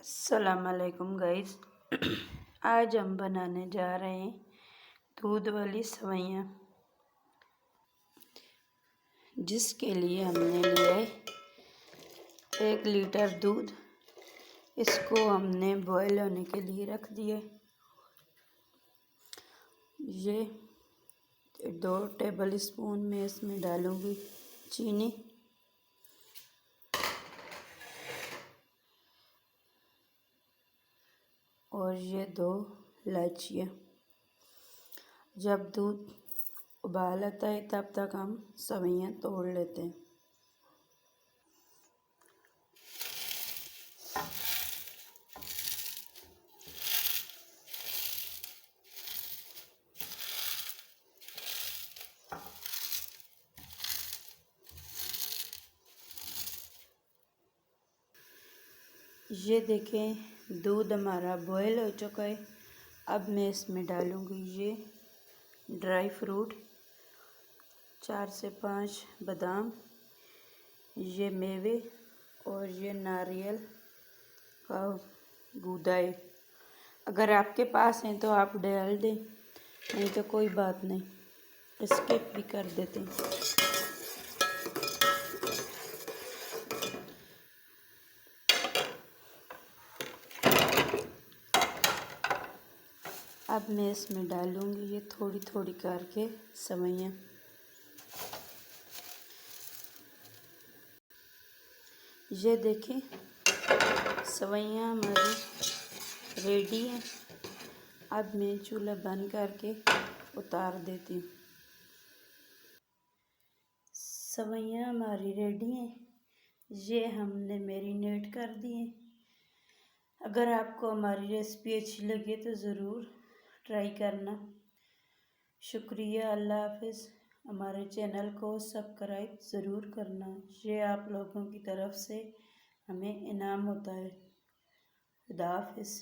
अस्सलाम वालेकुम गाइस। आज हम बनाने जा रहे हैं दूध वाली सेवइयाँ, जिसके लिए हमने लिया है 1 लीटर दूध। इसको हमने बॉयल होने के लिए रख दिया। ये 2 टेबल स्पून में इसमें डालूँगी चीनी, और ये 2 इलायचियाँ। जब दूध उबाल आता है तब तक हम सेवइयाँ तोड़ लेते हैं। ये देखें, दूध हमारा बॉयल हो चुका है। अब मैं इसमें डालूँगी ये ड्राई फ्रूट, 4 से 5 बादाम, ये मेवे और ये नारियल का गूदा है। अगर आपके पास हैं तो आप डाल दें, नहीं तो कोई बात नहीं, स्किप भी कर देते हैं। अब मैं इसमें डालूँगी ये थोड़ी थोड़ी करके सेवइयाँ। ये देखें, सेवइयाँ हमारी रेडी हैं। अब मैं चूल्हा बंद करके उतार देती हूँ। सेवइयाँ हमारी रेडी हैं। ये हमने मैरिनेट कर दिए। अगर आपको हमारी रेसिपी अच्छी लगे तो ज़रूर ट्राई करना। शुक्रिया, अल्लाह हाफ़िज़। हमारे चैनल को सब्सक्राइब ज़रूर करना। ये आप लोगों की तरफ से हमें इनाम होता है। खुदा हाफ़िज़।